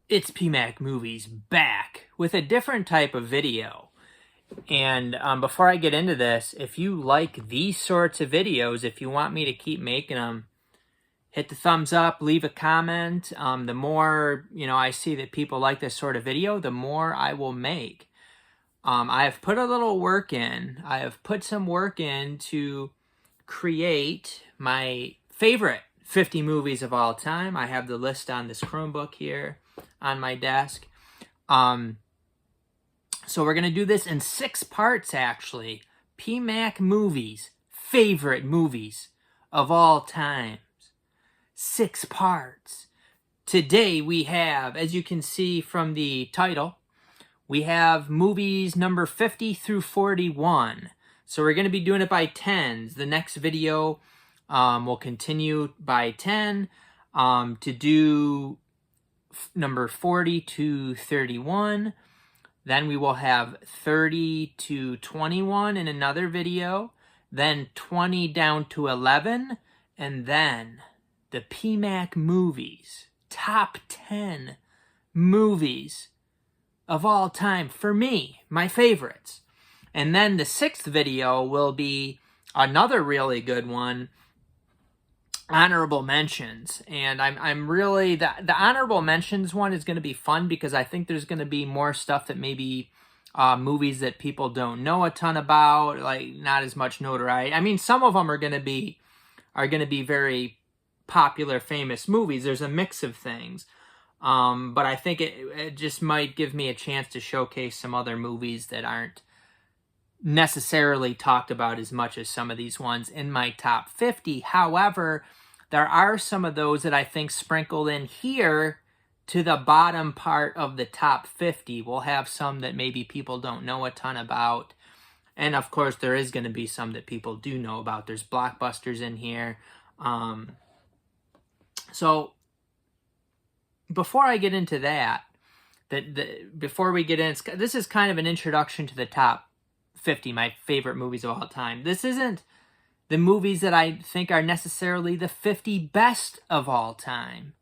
It's PMAC Movies back with a different type of video. And before I get into this, if you like these sorts of videos, if you want me to keep making them, hit the thumbs up, leave a comment. The more, I see that people like this sort of video, the more I will make. I have put a little work in. I have put some work in to create my favorite 50 movies of all time. I have the list on this Chromebook here on my desk. So we're going to do this in 6 parts, actually. PMAC movies, favorite movies of all times. 6 parts. Today we have, as you can see from the title, we have movies number 50 through 41. So we're going to be doing it by 10s. The next video will continue by 10 to do number 40 to 31. Then we will have 30 to 21 in another video. Then 20 down to 11. And then the PMAC movies. Top 10 movies of all time for me. My favorites. And then the 6th video will be another really good one. Honorable mentions. And I'm really, the honorable mentions one is going to be fun because I think there's going to be more stuff that maybe movies that people don't know a ton about, like not as much notoriety. I mean, some of them are going to be very popular, famous movies. There's a mix of things. But I think it just might give me a chance to showcase some other movies that aren't necessarily talked about as much as some of these ones in my top 50. However, there are some of those that I think sprinkled in here to the bottom part of the top 50. We'll have some that maybe people don't know a ton about. And of course, there is going to be some that people do know about. There's blockbusters in here. So before I get into that, before we get in, this is kind of an introduction to the top 50, my favorite movies of all time. This isn't the movies that I think are necessarily the 50 best of all time.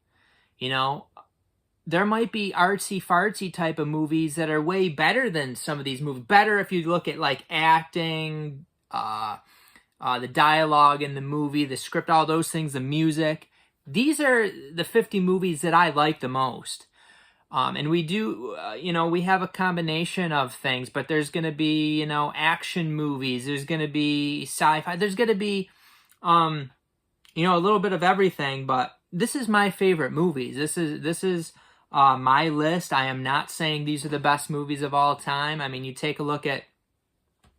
There might be artsy-fartsy type of movies that are way better than some of these movies. Better if you look at like acting, the dialogue in the movie, the script, all those things, the music. These are the 50 movies that I like the most. And we do, we have a combination of things, but there's going to be, action movies. There's going to be sci-fi. There's going to be, a little bit of everything, but this is my favorite movies. This is my list. I am not saying these are the best movies of all time. I mean, you take a look at,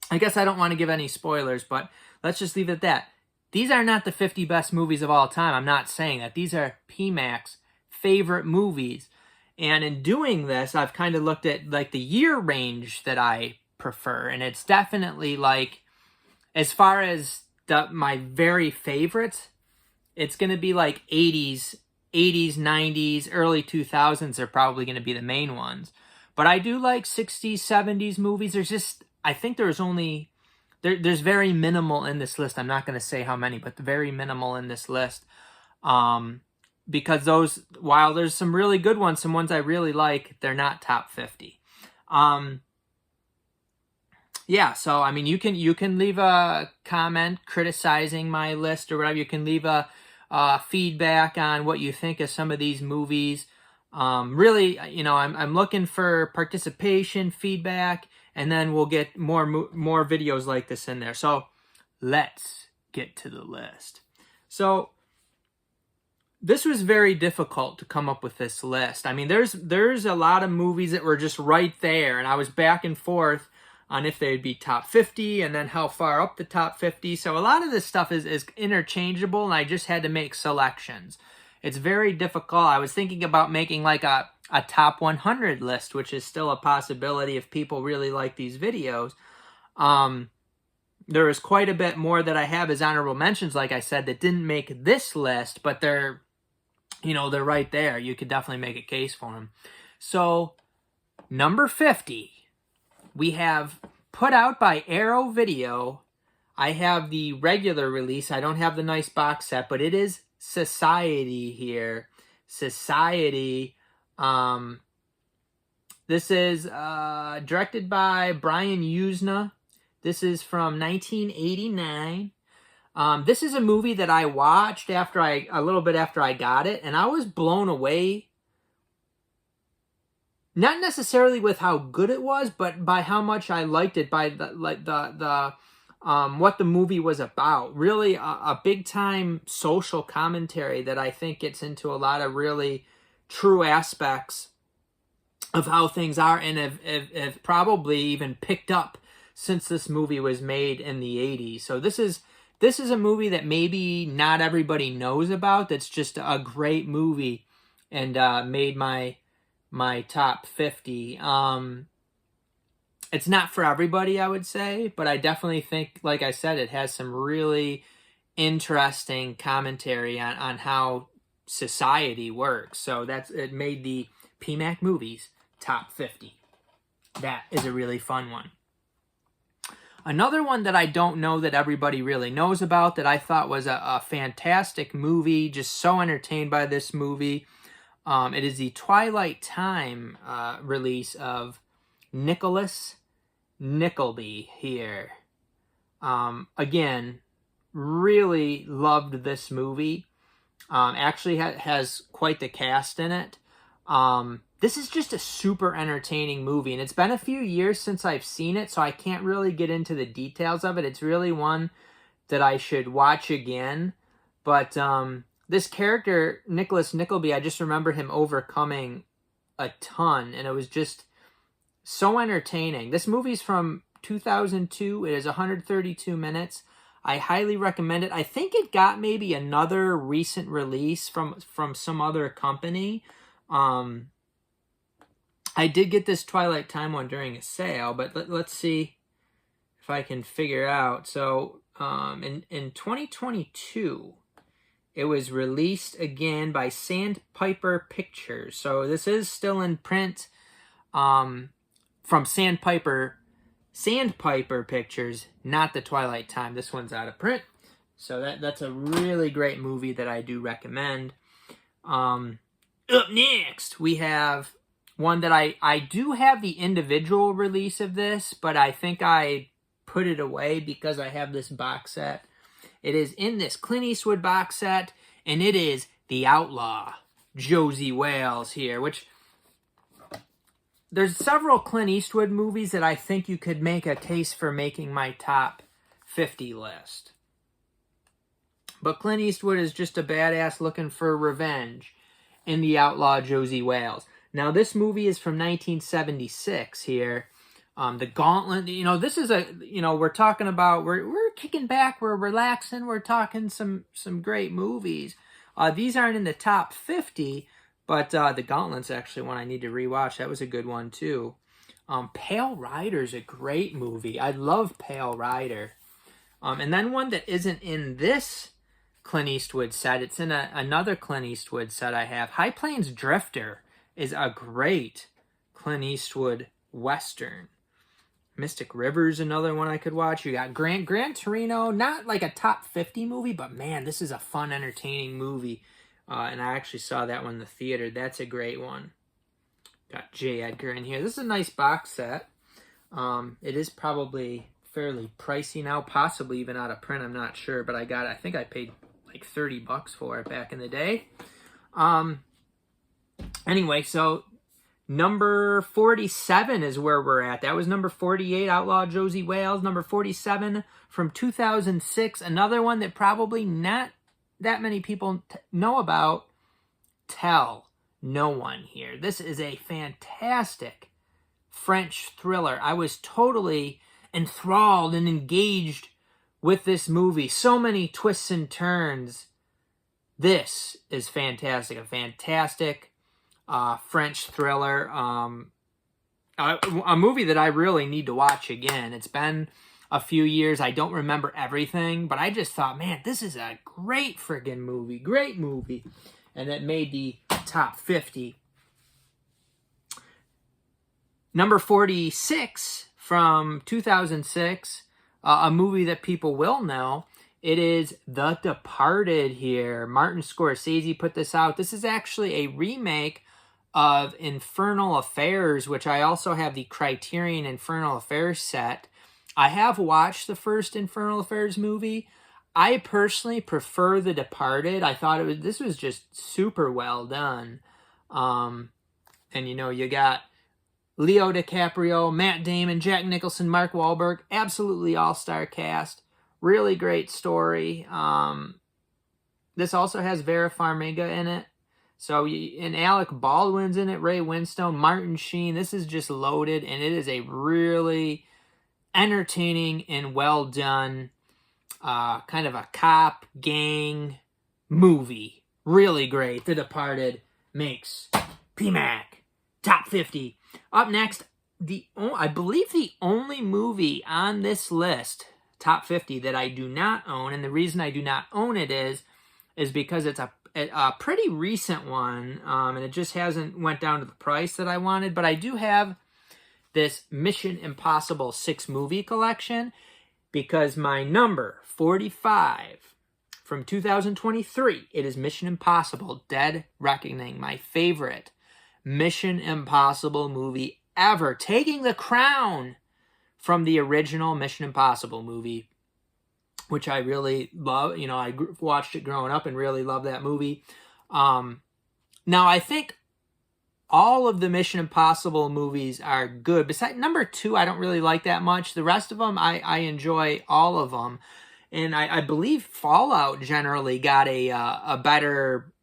I guess I don't want to give any spoilers, but let's just leave it at that. These are not the 50 best movies of all time. I'm not saying that. These are PMAC's favorite movies. And in doing this, I've kind of looked at like the year range that I prefer. And it's definitely like, as far as my very favorites, it's going to be like 80s, 90s, early 2000s are probably going to be the main ones. But I do like 60s, 70s movies. I think there's very minimal in this list. I'm not going to say how many, but very minimal in this list. Because those, while there's some really good ones, some ones I really like, they're not top 50. Yeah, so I mean, you can leave a comment criticizing my list or whatever. You can leave a feedback on what you think of some of these movies. Really, I'm looking for participation, feedback, and then we'll get more videos like this in there. So let's get to the list. So this was very difficult to come up with this list. I mean, there's a lot of movies that were just right there, and I was back and forth on if they'd be top 50 and then how far up the top 50. So a lot of this stuff is interchangeable, and I just had to make selections. It's very difficult. I was thinking about making like a top 100 list, which is still a possibility if people really like these videos. There is quite a bit more that I have as honorable mentions, like I said, that didn't make this list, but they're right there. You could definitely make a case for them. So, number 50, we have put out by Arrow Video. I have the regular release. I don't have the nice box set, but it is Society here. Society This is directed by Brian Usna. This is from 1989. This is a movie that I watched a little bit after I got it, and I was blown away. Not necessarily with how good it was, but by how much I liked it, by the what the movie was about. Really, a big time social commentary that I think gets into a lot of really true aspects of how things are, and have probably even picked up since this movie was made in the 80s. So this is a movie that maybe not everybody knows about. That's just a great movie, and made my top 50. It's not for everybody, I would say, but I definitely think, like I said, it has some really interesting commentary on how society works. So it made the PMAC Movies top 50. That is a really fun one. Another one that I don't know that everybody really knows about, that I thought was a fantastic movie, just so entertained by this movie. It is the Twilight Time release of Nicholas Nickleby here. Again, really loved this movie. Actually has quite the cast in it. This is just a super entertaining movie, and it's been a few years since I've seen it, so I can't really get into the details of it. It's really one that I should watch again. But this character, Nicholas Nickleby, I just remember him overcoming a ton, and it was just so entertaining. This movie's from 2002. It is 132 minutes. I highly recommend it. I think it got maybe another recent release from some other company. I did get this Twilight Time one during a sale, but let's see if I can figure out. So in 2022, it was released again by Sandpiper Pictures. So this is still in print from Sandpiper Pictures, not the Twilight Time. This one's out of print. So that's a really great movie that I do recommend. Up next, we have one that I do have the individual release of this, but I think I put it away because I have this box set. It is in this Clint Eastwood box set, and it is The Outlaw, Josie Wales here, which there's several Clint Eastwood movies that I think you could make a case for making my top 50 list. But Clint Eastwood is just a badass looking for revenge in The Outlaw, Josie Wales. Now, this movie is from 1976 here. The Gauntlet, this is we're talking about, we're kicking back, we're relaxing, we're talking some great movies. These aren't in the top 50, but The Gauntlet's actually one I need to rewatch. That was a good one, too. Pale Rider's a great movie. I love Pale Rider. And then one that isn't in this Clint Eastwood set, it's in another Clint Eastwood set I have. High Plains Drifter is a great Clint Eastwood Western. Mystic River's another one I could watch. You got Gran Torino, not like a top 50 movie, but man, this is a fun, entertaining movie. And I actually saw that one in the theater. That's a great one. Got J. Edgar in here. This is a nice box set. It is probably fairly pricey now, possibly even out of print. I'm not sure, but I think I paid like $30 for it back in the day. Anyway, so number 47 is where we're at. That was number 48, Outlaw Josie Wales. Number 47 from 2006. Another one that probably not that many people know about. Tell No One here. This is a fantastic French thriller. I was totally enthralled and engaged with this movie. So many twists and turns. This is fantastic. A fantastic French thriller. A movie that I really need to watch again. It's been a few years. I don't remember everything, but I just thought, man, this is a great friggin' movie. Great movie. And it made the top 50. Number 46 from 2006, a movie that people will know. It is The Departed here. Martin Scorsese put this out. This is actually a remake of Infernal Affairs, which I also have the Criterion Infernal Affairs set. I have watched the first Infernal Affairs movie. I personally prefer The Departed. I thought this was just super well done. And you know, you got Leo DiCaprio, Matt Damon, Jack Nicholson, Mark Wahlberg, absolutely all-star cast. Really great story. This also has Vera Farmiga in it. So, and Alec Baldwin's in it, Ray Winstone, Martin Sheen. This is just loaded, and it is a really entertaining and well done kind of a cop gang movie. Really great. The Departed makes PMAC top 50. Up next, I believe the only movie on this list, top 50, that I do not own, and the reason I do not own it is because it's a pretty recent one, and it just hasn't went down to the price that I wanted. But I do have this Mission Impossible 6 movie collection, because my number 45 from 2023, it is Mission Impossible Dead Reckoning, my favorite Mission Impossible movie ever, taking the crown from the original Mission Impossible movie, which I really love. You know, I watched it growing up and really loved that movie. Now, I think all of the Mission Impossible movies are good. Besides number 2, I don't really like that much. The rest of them, I enjoy all of them. And I believe Fallout generally got a better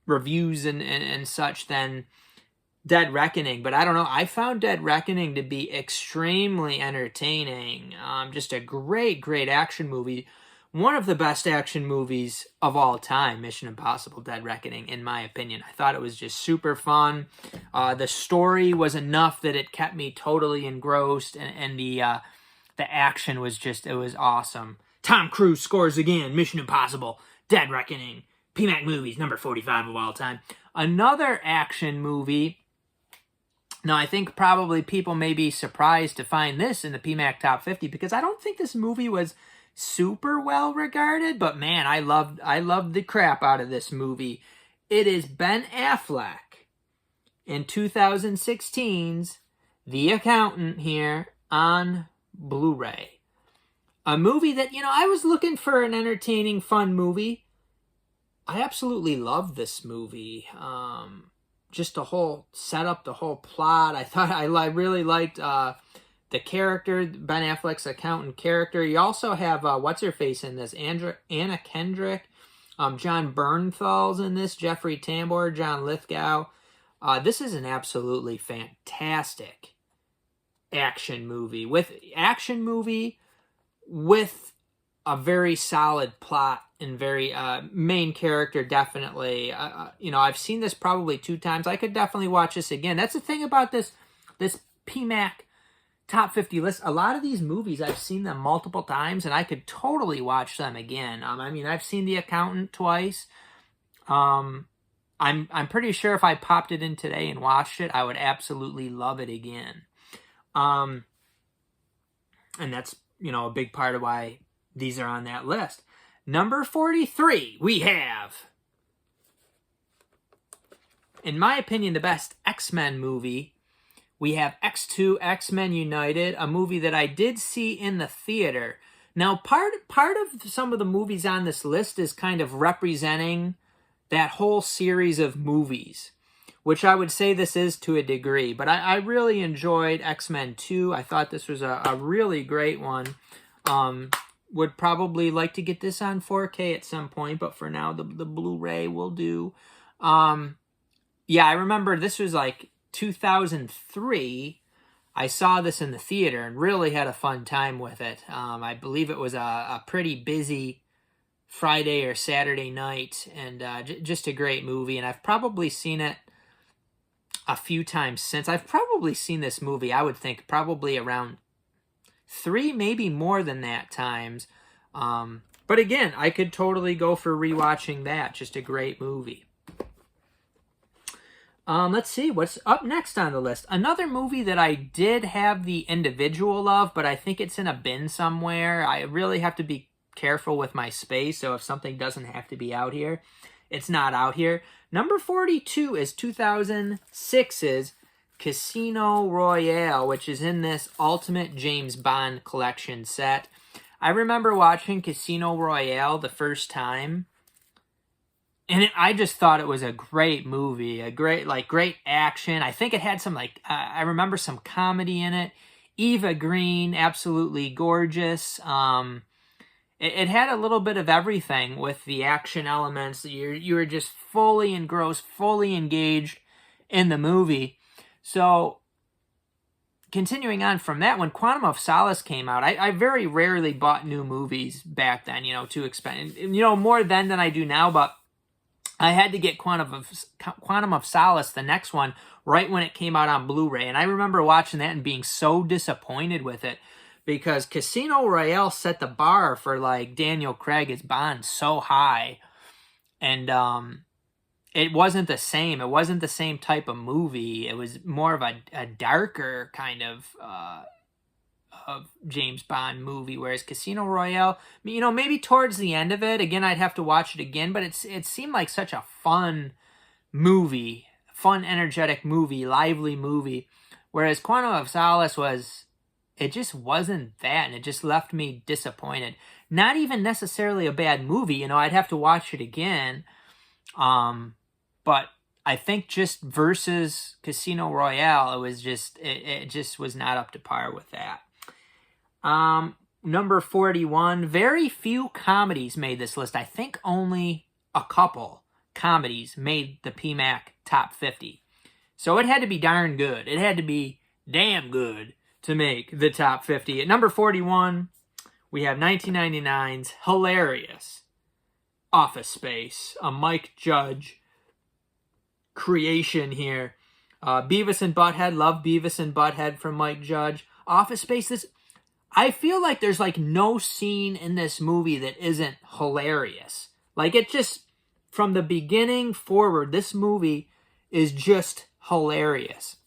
reviews and such than Dead Reckoning. But I don't know. I found Dead Reckoning to be extremely entertaining. Just a great, great action movie. One of the best action movies of all time, Mission Impossible Dead Reckoning, in my opinion. I thought it was just super fun. The story was enough that it kept me totally engrossed, and the action was just, it was awesome. Tom Cruise scores again, Mission Impossible Dead Reckoning. PMAC movies, number 45 of all time. Another action movie. Now, I think probably people may be surprised to find this in the PMAC Top 50, because I don't think this movie was super well regarded, but man, I loved the crap out of this movie. It is Ben Affleck in 2016's The Accountant here on Blu-ray. A movie that, you know, I was looking for an entertaining, fun movie. I absolutely loved this movie. Just the whole setup, the whole plot. I really liked the character, Ben Affleck's accountant character. You also have, what's-her-face in this? Anna Kendrick. John Bernthal's in this. Jeffrey Tambor, John Lithgow. This is an absolutely fantastic action movie. With a very solid plot and very main character, definitely. You know, I've seen this probably 2 times. I could definitely watch this again. That's the thing about this PMAC Top 50 list. A lot of these movies, I've seen them multiple times, and I could totally watch them again. I mean, I've seen The Accountant twice. I'm pretty sure if I popped it in today and watched it, I would absolutely love it again. And that's, you know, a big part of why these are on that list. Number 43, we have, in my opinion, the best X-Men movie. We have X2, X-Men United, a movie that I did see in the theater. Now, part of some of the movies on this list is kind of representing that whole series of movies, which I would say this is to a degree. But I really enjoyed X-Men 2. I thought this was a really great one. Would probably like to get this on 4K at some point, but for now, the Blu-ray will do. Yeah, I remember this was like 2003. I saw this in the theater and really had a fun time with it. I believe it was a pretty busy Friday or Saturday night, and just a great movie. And I've probably seen it a few times since. I've probably seen this movie, I would think, probably around 3, maybe more than that times. But again, I could totally go for rewatching that. Just a great movie. Let's see what's up next on the list. Another movie that I did have the individual of, but I think it's in a bin somewhere. I really have to be careful with my space, so if something doesn't have to be out here, it's not out here. Number 42 is 2006's Casino Royale, which is in this Ultimate James Bond Collection set. I remember watching Casino Royale the first time, and I just thought it was a great movie, great action. I think it had some, I remember some comedy in it. Eva Green, absolutely gorgeous. It had a little bit of everything with the action elements. You were just fully engrossed, fully engaged in the movie. So, continuing on from that, when Quantum of Solace came out, I very rarely bought new movies back then, too expensive. More then than I do now, but I had to get Quantum of Solace, the next one, right when it came out on Blu-ray. And I remember watching that and being so disappointed with it because Casino Royale set the bar for, Daniel Craig as Bond so high. And it wasn't the same. It wasn't the same type of movie. It was more of a darker kind of James Bond movie, whereas Casino Royale, maybe towards the end of it, again, I'd have to watch it again, but it seemed like such a fun movie, fun, energetic movie, lively movie, whereas Quantum of Solace it just wasn't that, and it just left me disappointed. Not even necessarily a bad movie, I'd have to watch it again, but I think just versus Casino Royale, it just was not up to par with that. Number 41, very few comedies made this list. I think only a couple comedies made the PMAC top 50. So it had to be darn good. It had to be damn good to make the top 50. At number 41, we have 1999's hilarious Office Space, a Mike Judge creation here. Beavis and Butthead, love Beavis and Butthead from Mike Judge. Office Space, I feel like there's no scene in this movie that isn't hilarious. It just, from the beginning forward, this movie is just hilarious.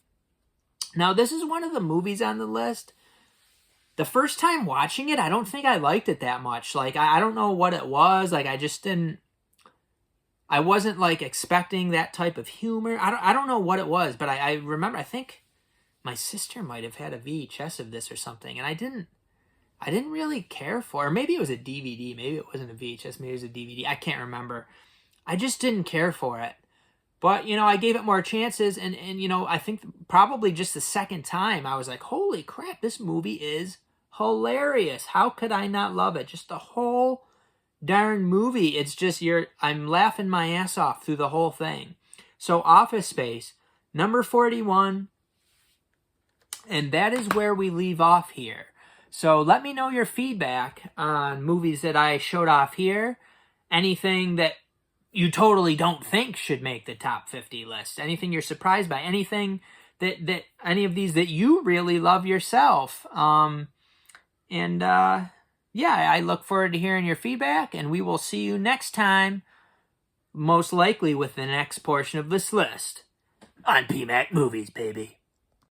Now, this is one of the movies on the list. The first time watching it, I don't think I liked it that much. I don't know what it was. I just didn't, I wasn't expecting that type of humor. I don't know what it was, but I remember, I think my sister might have had a VHS of this or something, and I didn't really care for it. Or maybe it was a DVD. Maybe it wasn't a VHS. Maybe it was a DVD. I can't remember. I just didn't care for it. But, I gave it more chances, and I think probably just the second time, I was like, holy crap, this movie is hilarious. How could I not love it? Just the whole darn movie. It's just, I'm laughing my ass off through the whole thing. So, Office Space, number 41, and that is where we leave off here. So let me know your feedback on movies that I showed off here. Anything that you totally don't think should make the top 50 list. Anything you're surprised by. Anything that any of these that you really love yourself. Yeah, I look forward to hearing your feedback, and we will see you next time, most likely with the next portion of this list on PMAC Movies, baby.